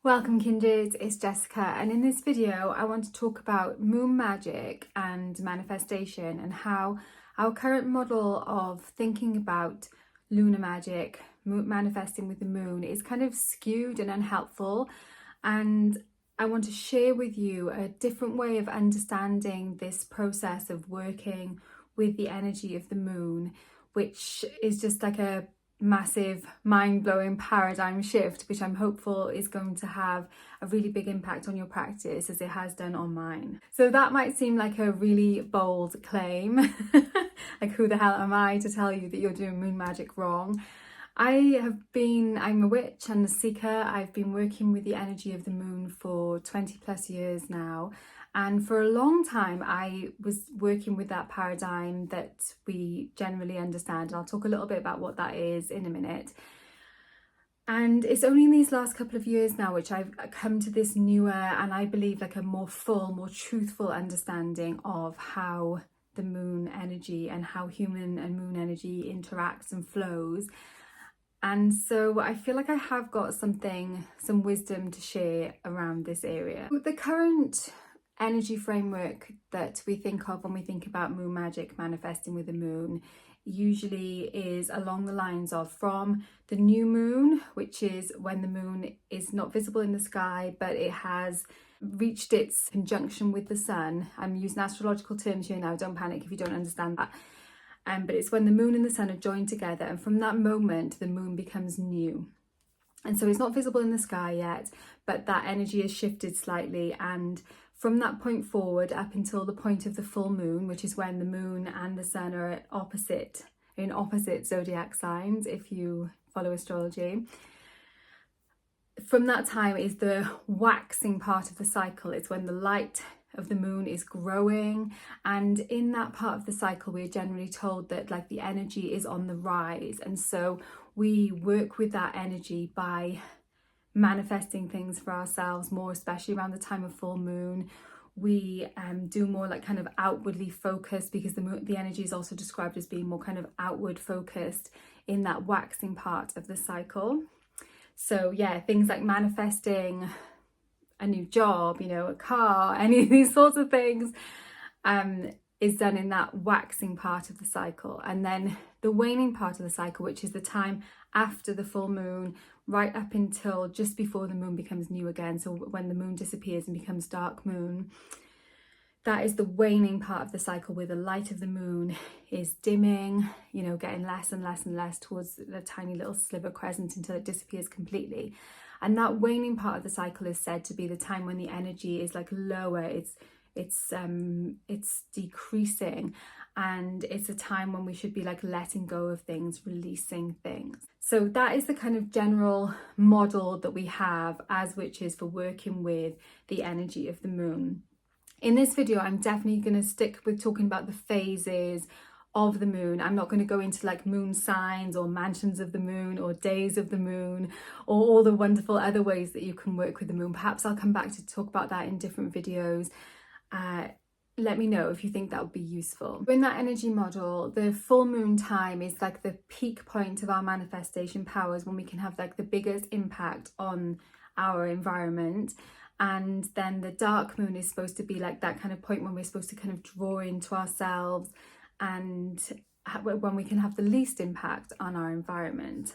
Welcome kindreds, it's Jessica, and in this video I want to talk about moon magic and manifestation and how our current model of thinking about lunar magic, manifesting with the moon, is kind of skewed and unhelpful. And I want to share with you a different way of understanding this process of working with the energy of the moon, which is just like a massive mind-blowing paradigm shift, which I'm hopeful is going to have a really big impact on your practice as it has done on mine. So that might seem like a really bold claim. Like, who the hell am I to tell you that you're doing moon magic wrong? I'm a witch and a seeker. I've been working with the energy of the moon for 20 plus years now. And for a long time, I was working with that paradigm that we generally understand. And I'll talk a little bit about what that is in a minute. And it's only in these last couple of years now which I've come to this newer and I believe like a more full, more truthful understanding of how the moon energy and how human and moon energy interacts and flows. And so I feel like I have got some wisdom to share around this area. The current energy framework that we think of when we think about moon magic manifesting with the moon usually is along the lines of from the new moon, which is when the moon is not visible in the sky but it has reached its conjunction with the sun. I'm using astrological terms here now, don't panic if you don't understand that. But it's when the moon and the sun are joined together, and from that moment the moon becomes new. And so it's not visible in the sky yet, but that energy has shifted slightly, and from that point forward up until the point of the full moon, which is when the moon and the sun are in opposite zodiac signs if you follow astrology, from that time is the waxing part of the cycle. It's when the light of the moon is growing, and in that part of the cycle we're generally told that like the energy is on the rise, and so we work with that energy by manifesting things for ourselves more, especially around the time of full moon. We do more like kind of outwardly focused, because the energy is also described as being more kind of outward focused in that waxing part of the cycle. So yeah, things like manifesting a new job, a car, any of these sorts of things is done in that waxing part of the cycle. And then the waning part of the cycle, which is the time after the full moon, right up until just before the moon becomes new again. So when the moon disappears and becomes dark moon, that is the waning part of the cycle, where the light of the moon is dimming, getting less and less and less towards the tiny little sliver crescent until it disappears completely. And that waning part of the cycle is said to be the time when the energy is like lower, it's decreasing, and it's a time when we should be like letting go of things, releasing things. So that is the kind of general model that we have as witches for working with the energy of the moon. In this video, I'm definitely going to stick with talking about the phases of the moon. I'm not going to go into like moon signs or mansions of the moon or days of the moon or all the wonderful other ways that you can work with the moon. Perhaps I'll come back to talk about that in different videos. Let me know if you think that would be useful. In that energy model, the full moon time is like the peak point of our manifestation powers, when we can have like the biggest impact on our environment. And then the dark moon is supposed to be like that kind of point when we're supposed to kind of draw into ourselves, and when we can have the least impact on our environment,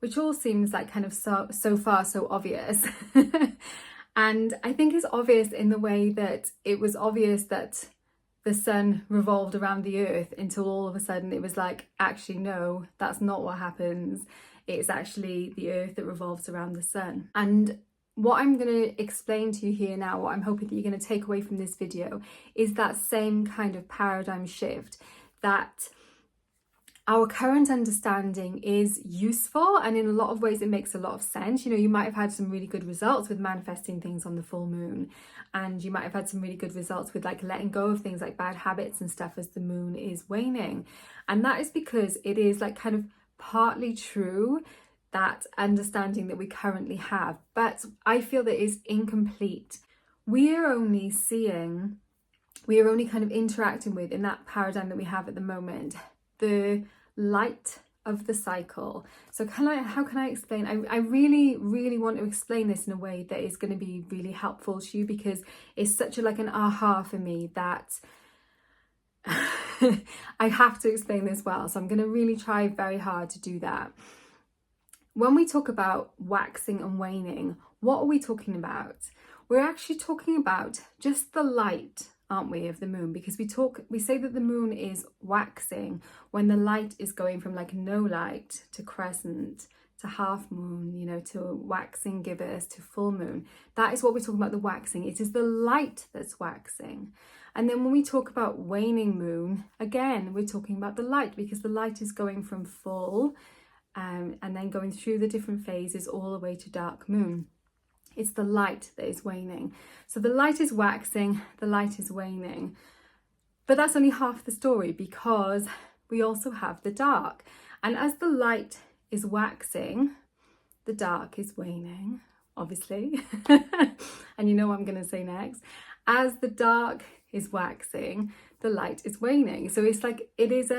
which all seems like kind of so far so obvious. And I think it's obvious in the way that it was obvious that the sun revolved around the earth until all of a sudden it was like, actually no, that's not what happens. It's actually the earth that revolves around the sun. And what I'm going to explain to you here now, what I'm hoping that you're going to take away from this video, is that same kind of paradigm shift, that our current understanding is useful, and in a lot of ways it makes a lot of sense. You might have had some really good results with manifesting things on the full moon, and you might have had some really good results with like letting go of things like bad habits and stuff as the moon is waning. And that is because it is like kind of partly true, that understanding that we currently have, but I feel that is incomplete. We are only kind of interacting with, in that paradigm that we have at the moment, the light of the cycle. So how can I explain? I really, really want to explain this in a way that is going to be really helpful to you, because it's such a like an aha for me that I have to explain this well. So I'm going to really try very hard to do that. When we talk about waxing and waning, what are we talking about? We're actually talking about just the light, aren't we, of the moon? Because we say that the moon is waxing when the light is going from like no light to crescent to half moon, you know, to waxing gibbous to full moon. That is what we're talking about, the waxing. It is the light that's waxing. And then when we talk about waning moon, again, we're talking about the light, because the light is going from full and then going through the different phases all the way to dark moon. It's the light that is waning. So the light is waxing, the light is waning. But that's only half the story, because we also have the dark. And as the light is waxing, the dark is waning, obviously. And you know what I'm going to say next. As the dark is waxing, the light is waning. So it's like, it's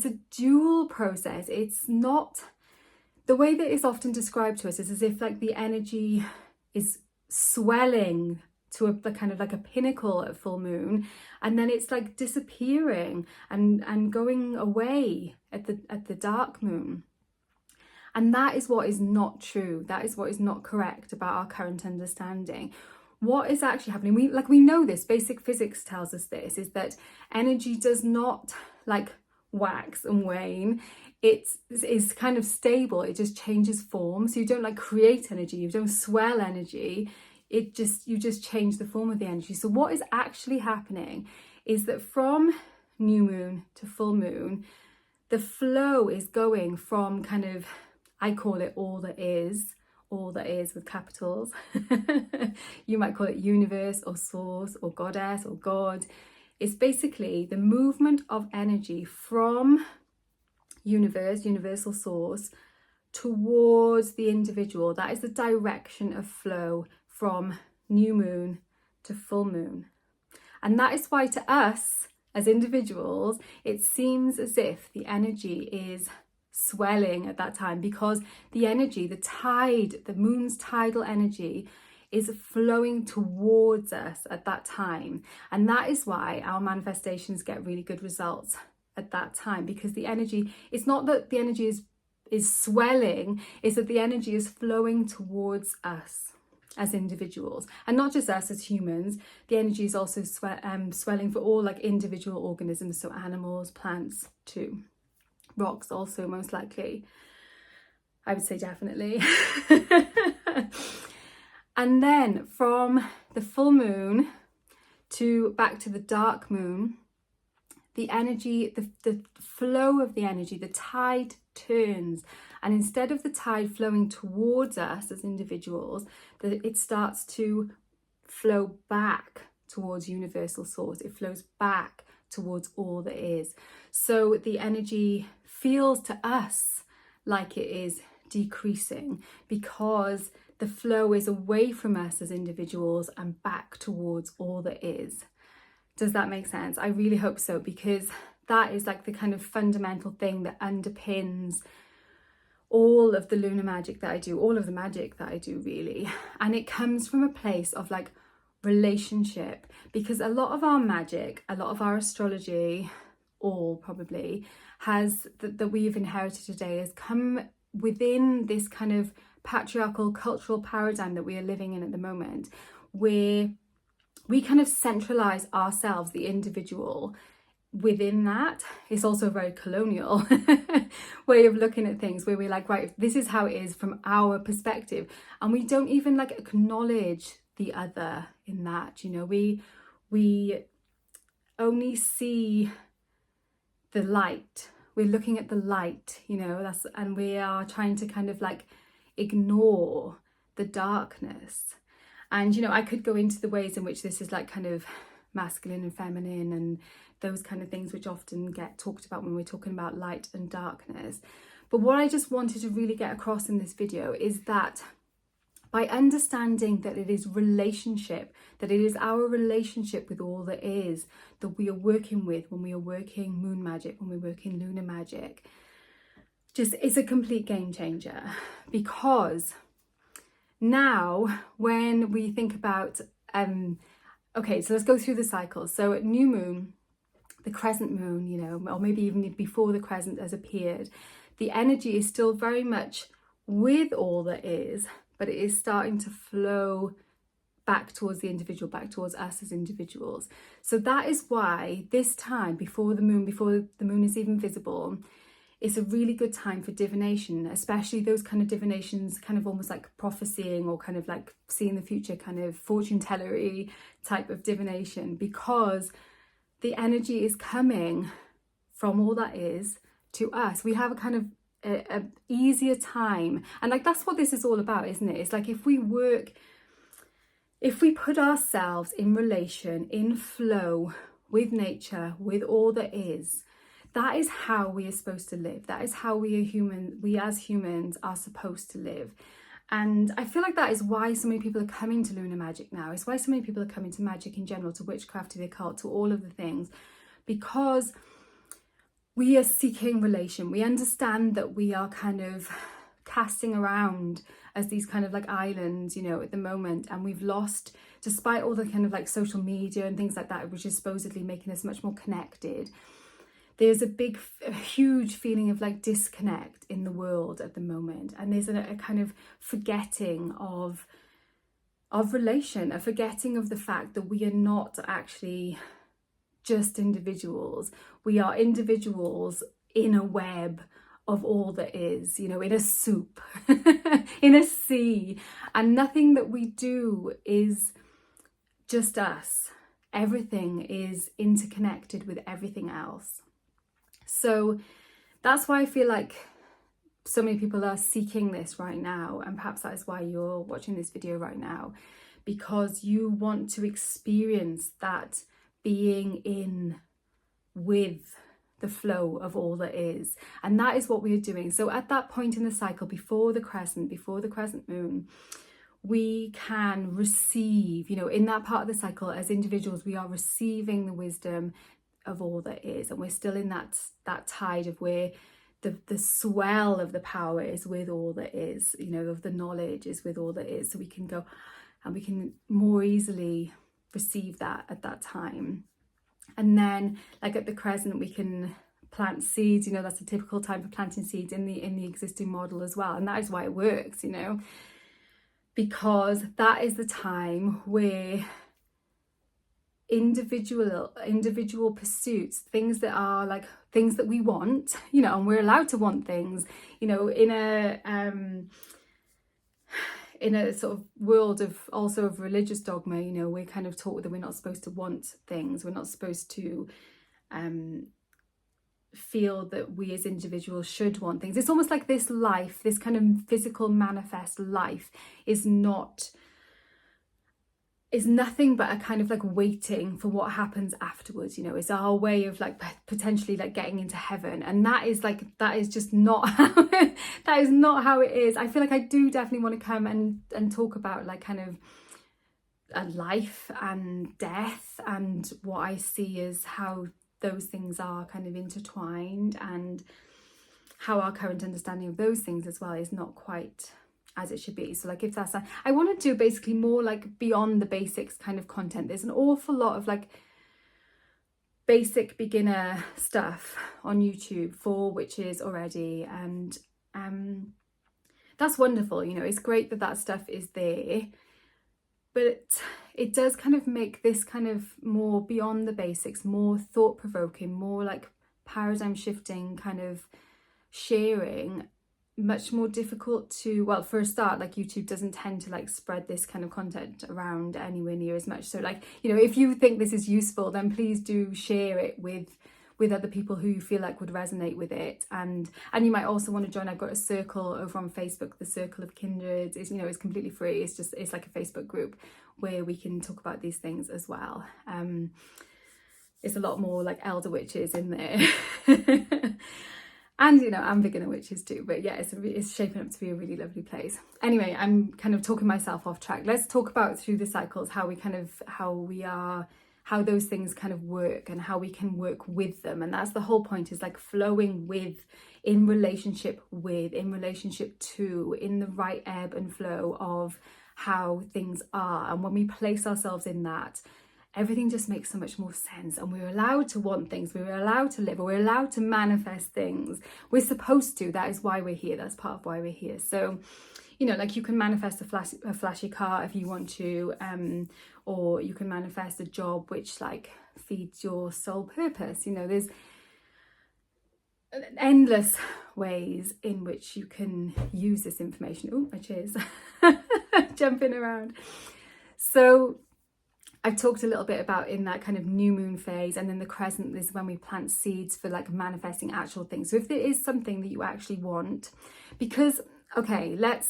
a dual process. It's not, the way that it's often described to us is as if like the energy is swelling to a kind of like a pinnacle at full moon, and then it's like disappearing and going away at the dark moon. And that is what is not true. That is what is not correct about our current understanding. What is actually happening, we know this, basic physics tells us this, is that energy does not like wax and wane. It's kind of stable. It just changes form. So you don't like create energy, you don't swell energy, you just change the form of the energy. So what is actually happening is that from new moon to full moon, the flow is going from kind of, I call it all that is with capitals. You might call it universe or source or goddess or God. It's basically the movement of energy from universe, universal source, towards the individual. That is the direction of flow from new moon to full moon. And that is why to us as individuals, it seems as if the energy is swelling at that time, because the energy, the tide, the moon's tidal energy is flowing towards us at that time. And that is why our manifestations get really good results at that time, because the energy, it's not that the energy is swelling, it's that the energy is flowing towards us as individuals, and not just us as humans. The energy is also swelling for all like individual organisms, so animals, plants too, rocks also most likely, I would say definitely. And then from the full moon to back to the dark moon, the energy, the flow of the energy, the tide turns. And instead of the tide flowing towards us as individuals, it starts to flow back towards universal source. It flows back towards all that is. So the energy feels to us like it is decreasing, because the flow is away from us as individuals and back towards all that is. Does that make sense? I really hope so, because that is like the kind of fundamental thing that underpins all of the lunar magic that I do, all of the magic that I do really. And it comes from a place of like relationship, because a lot of our magic, a lot of our astrology, all probably, that we've inherited today has come within this kind of patriarchal cultural paradigm that we are living in at the moment, where we kind of centralize ourselves, the individual, within that. It's also a very colonial way of looking at things, where we're like, right, this is how it is from our perspective, and we don't even like acknowledge the other in that. You know, we only see the light. We're looking at the light, you know, and we are trying to kind of like ignore the darkness. And, you know, I could go into the ways in which this is like kind of masculine and feminine and those kind of things which often get talked about when we're talking about light and darkness. But what I just wanted to really get across in this video is that by understanding that it is relationship, that it is our relationship with all that is, that we are working with when we are working moon magic, when we're working lunar magic, it's a complete game changer, because now when we think about, okay, so let's go through the cycles. So at new moon, the crescent moon, you know, or maybe even before the crescent has appeared, the energy is still very much with all that is, but it is starting to flow back towards the individual, back towards us as individuals. So that is why this time before the moon is even visible, it's a really good time for divination, especially those kind of divinations, kind of almost like prophesying or kind of like seeing the future, kind of fortune tellery type of divination, because the energy is coming from all that is to us. We have a kind of a easier time, and like that's what this is all about, isn't it? It's like if we put ourselves in relation, in flow with nature, with all that is, that is how we are supposed to live. That is how we as humans are supposed to live. And I feel like that is why so many people are coming to lunar magic now. It's why so many people are coming to magic in general, to witchcraft, to the occult, to all of the things, because we are seeking relation. We understand that we are kind of casting around as these kind of like islands, you know, at the moment, and we've lost, despite all the kind of like social media and things like that, which is supposedly making us much more connected, there's a huge feeling of like disconnect in the world at the moment, and there's a kind of forgetting of relation, a forgetting of the fact that we are not actually just individuals. We are individuals in a web of all that is, you know, in a soup, in a sea, and nothing that we do is just us. Everything is interconnected with everything else. So that's why I feel like so many people are seeking this right now, and perhaps that is why you're watching this video right now, because you want to experience that being in with the flow of all that is. And that is what we are doing. So at that point in the cycle, before the crescent moon, we can receive, you know, in that part of the cycle as individuals, we are receiving the wisdom of all that is, and we're still in that tide of where the swell of the power is with all that is, you know, of the knowledge is with all that is. So we can go and we can more easily receive that at that time. And then like at the crescent, we can plant seeds, you know, that's a typical time for planting seeds in the existing model as well. And that is why it works, you know, because that is the time where individual pursuits, things that are like things that we want, you know, and we're allowed to want things, you know, in a sort of world of also of religious dogma, you know, we're kind of taught that we're not supposed to want things, we're not supposed to feel that we as individuals should want things. It's almost like this life, this kind of physical manifest life is nothing but a kind of like waiting for what happens afterwards, you know. It's our way of like potentially like getting into heaven, and that is just not how that is not how it is. I feel like I do definitely want to come and talk about like kind of a life and death, and what I see as how those things are kind of intertwined, and how our current understanding of those things as well is not quite as it should be. So like if that's I want to do basically more like beyond the basics kind of content. There's an awful lot of like basic beginner stuff on YouTube for witches already, and that's wonderful, you know. It's great that that stuff is there, but it does kind of make this kind of more beyond the basics, more thought-provoking, more like paradigm shifting kind of sharing much more difficult to, well, for a start, like YouTube doesn't tend to like spread this kind of content around anywhere near as much. So like, you know, if you think this is useful, then please do share it with other people who you feel like would resonate with it. And you might also want to join. I've got a circle over on Facebook, the Circle of Kindreds. Is, you know, it's completely free. It's like a Facebook group where we can talk about these things as well. It's a lot more like elder witches in there. And, you know, and beginner witches too. But yeah, it's shaping up to be a really lovely place. Anyway, I'm kind of talking myself off track. Let's talk about through the cycles, how we how those things kind of work and how we can work with them. And that's the whole point, is like flowing with, in relationship with, in relationship to, in the right ebb and flow of how things are. And when we place ourselves in that, everything just makes so much more sense, and we're allowed to want things, we're allowed to live, or we're allowed to manifest things. We're supposed to. That is why we're here. That's part of why we're here. So, you know, like you can manifest a flashy car if you want to, or you can manifest a job which like feeds your soul purpose. You know, there's endless ways in which you can use this information. Oh, my cheers. Jumping around. So I've talked a little bit about in that kind of new moon phase, and then the crescent is when we plant seeds for like manifesting actual things. So if there is something that you actually want, because, okay, let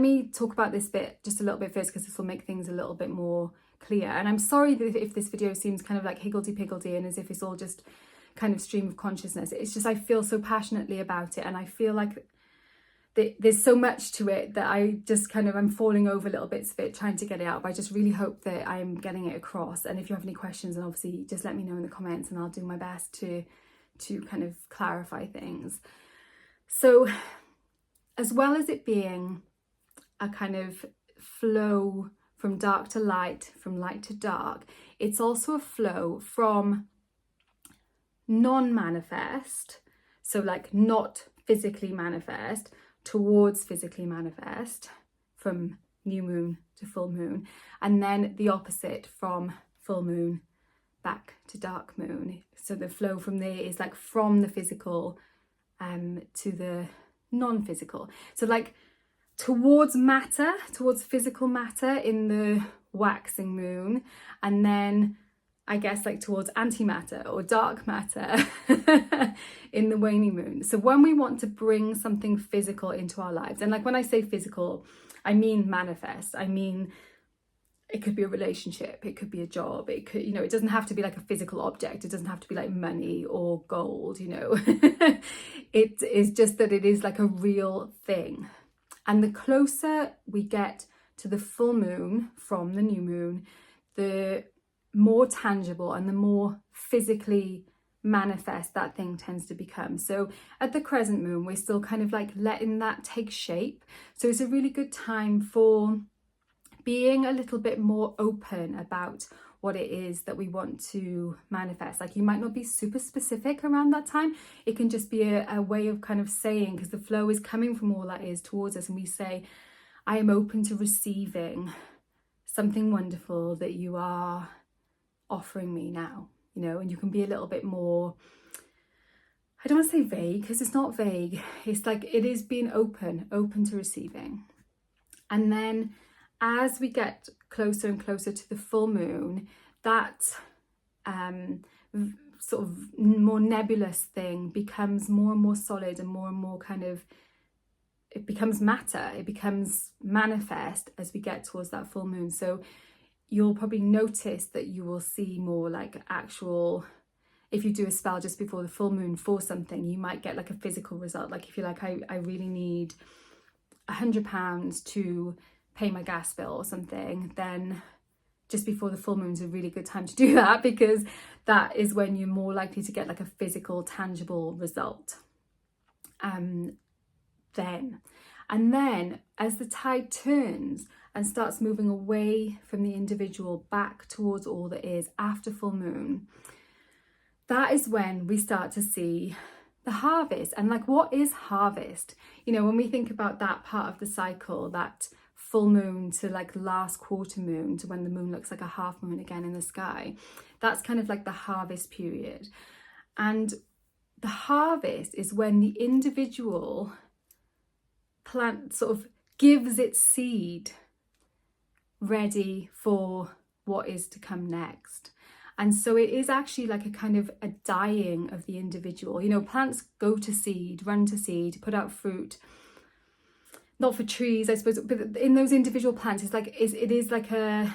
me talk about this bit just a little bit first, because this will make things a little bit more clear. And I'm sorry that if this video seems kind of like higgledy-piggledy and as if it's all just kind of stream of consciousness. It's just I feel so passionately about it, and I feel like there's so much to it that I just kind of, I'm falling over little bits of it trying to get it out, but I just really hope that I'm getting it across. And if you have any questions, then obviously just let me know in the comments and I'll do my best to kind of clarify things. So as well as it being a kind of flow from dark to light, from light to dark, it's also a flow from non-manifest, so like not physically manifest, towards physically manifest, from new moon to full moon, and then the opposite, from full moon back to dark moon. So the flow from there is like from the physical to the non-physical, so like towards matter, towards physical matter in the waxing moon, and then I guess like towards antimatter or dark matter in the waning moon. So when we want to bring something physical into our lives, and like when I say physical, I mean manifest. I mean, it could be a relationship, it could be a job, it could, you know, it doesn't have to be like a physical object. It doesn't have to be like money or gold, you know. It is just that it is like a real thing. And the closer we get to the full moon from the new moon, the more tangible and the more physically manifest that thing tends to become. So at the crescent moon, we're still kind of like letting that take shape. So it's a really good time for being a little bit more open about what it is that we want to manifest. Like you might not be super specific around that time. It can just be a way of kind of saying, because the flow is coming from all that is towards us, and we say, I am open to receiving something wonderful that you are offering me now, you know. And you can be a little bit more, I don't want to say vague, because it's not vague, it's like it is being open to receiving. And then as we get closer and closer to the full moon, that sort of more nebulous thing becomes more and more solid and more kind of, it becomes matter, it becomes manifest as we get towards that full moon. So you'll probably notice that you will see more like actual, if you do a spell just before the full moon for something, you might get like a physical result. Like if you're like, I really need £100 to pay my gas bill or something, then just before the full moon is a really good time to do that, because that is when you're more likely to get like a physical, tangible result. Then as the tide turns and starts moving away from the individual back towards all that is after full moon, that is when we start to see the harvest. And like, what is harvest? You know, when we think about that part of the cycle, that full moon to like last quarter moon to when the moon looks like a half moon again in the sky, that's kind of like the harvest period. And the harvest is when the individual plant sort of gives its seed ready for what is to come next. And so it is actually like a kind of a dying of the individual. You know, plants go to seed, run to seed, put out fruit. Not for trees, I suppose, but in those individual plants, it's like it is like a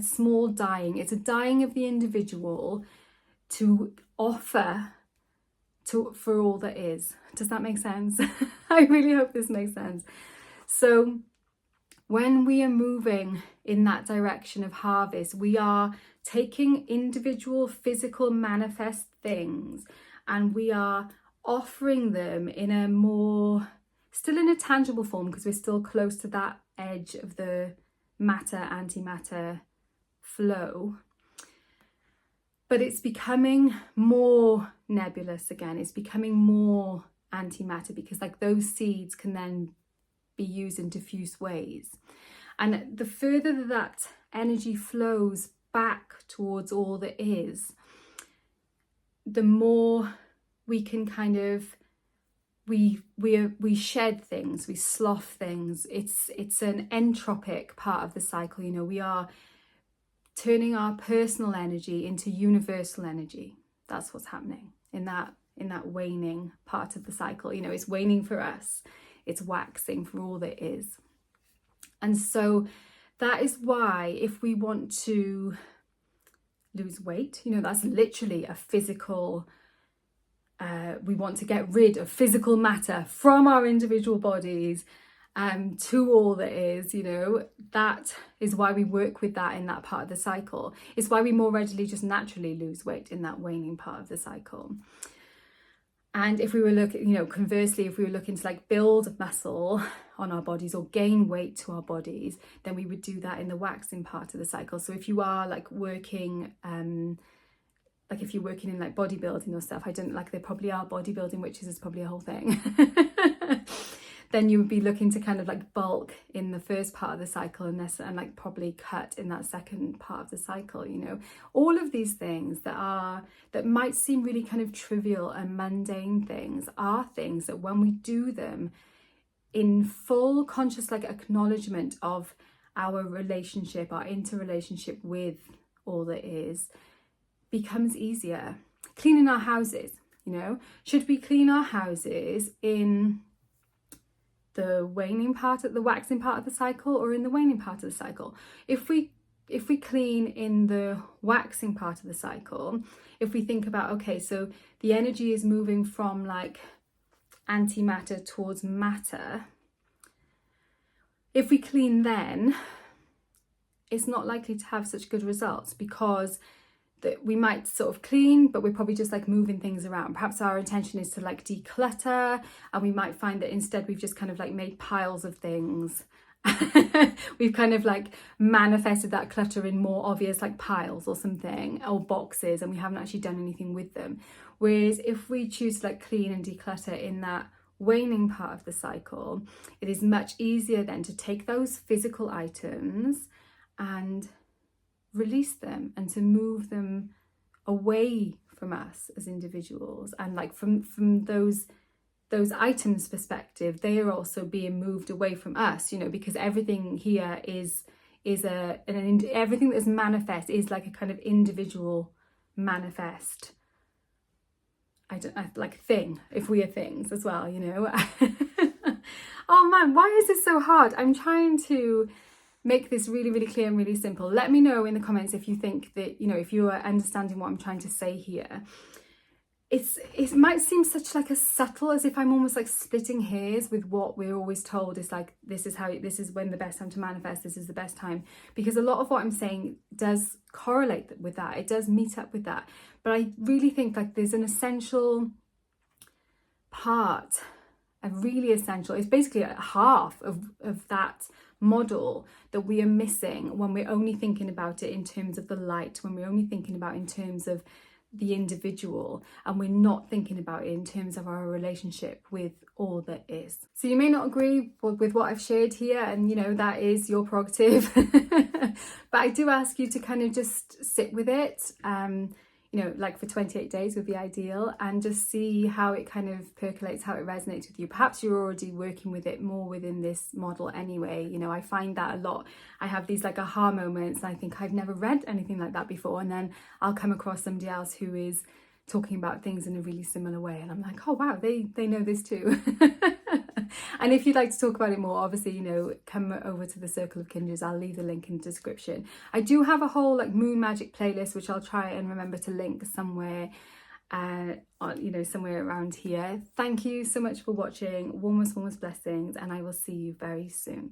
small dying. It's a dying of the individual to offer for all that is. Does that make sense? I really hope this makes sense. So when we are moving in that direction of harvest, we are taking individual physical manifest things and we are offering them in a more, still in a tangible form, because we're still close to that edge of the matter antimatter flow, but it's becoming more nebulous again. It's becoming more antimatter, because like those seeds can then be used in diffuse ways, and the further that energy flows back towards all that is, the more we can kind of we shed things, we slough things. It's an entropic part of the cycle. You know, we are turning our personal energy into universal energy. That's what's happening in that waning part of the cycle. You know, it's waning for us, it's waxing for all that is. And so that is why if we want to lose weight, you know, that's literally a physical, we want to get rid of physical matter from our individual bodies to all that is, you know, that is why we work with that in that part of the cycle. It's why we more readily just naturally lose weight in that waning part of the cycle. And if we were looking, you know, conversely, if we were looking to like build muscle on our bodies or gain weight to our bodies, then we would do that in the waxing part of the cycle. So if you are like working, like if you're working in like bodybuilding or stuff, I don't, like there probably are bodybuilding witches, is probably a whole thing. Then you would be looking to kind of like bulk in the first part of the cycle and like probably cut in that second part of the cycle. You know, all of these things that might seem really kind of trivial and mundane things are things that when we do them in full conscious like acknowledgement of our relationship, our interrelationship with all that is, becomes easier. Cleaning our houses, you know, should we clean our houses in the waning part, the waxing part of the cycle, or in the waning part of the cycle? If we clean in the waxing part of the cycle, if we think about, okay, so the energy is moving from like antimatter towards matter, if we clean then, it's not likely to have such good results, because that we might sort of clean, but we're probably just like moving things around. Perhaps our intention is to like declutter, and we might find that instead we've just kind of like made piles of things. We've kind of like manifested that clutter in more obvious like piles or something, or boxes, and we haven't actually done anything with them. Whereas if we choose to like clean and declutter in that waning part of the cycle, it is much easier then to take those physical items and release them, and to move them away from us as individuals, and like from those items perspective, they are also being moved away from us, you know, because everything here is everything that's manifest is like a kind of individual manifest like thing, if we are things as well, you know. Oh man, why is this so hard? I'm trying to make this really, really clear and really simple. Let me know in the comments if you think that, you know, if you are understanding what I'm trying to say here. It might seem such like a subtle, as if I'm almost like splitting hairs with what we're always told is like, this is when the best time to manifest, this is the best time, because a lot of what I'm saying does correlate with that, it does meet up with that. But I really think like there's an essential part, a really essential, it's basically a half of that model that we are missing when we're only thinking about it in terms of the light, when we're only thinking about it in terms of the individual, and we're not thinking about it in terms of our relationship with all that is. So you may not agree with what I've shared here, and you know, that is your prerogative. But I do ask you to kind of just sit with it, you know, like for 28 days would be ideal, and just see how it kind of percolates, how it resonates with you. Perhaps you're already working with it more within this model anyway. You know, I find that a lot. I have these like aha moments, and I think I've never read anything like that before, and then I'll come across somebody else who is talking about things in a really similar way, and I'm like, oh wow, they know this too. And if you'd like to talk about it more, obviously, you know, come over to the Circle of Kindreds. I'll leave the link in the description. I do have a whole like moon magic playlist, which I'll try and remember to link somewhere, you know, somewhere around here. Thank you so much for watching. Warmest blessings, and I will see you very soon.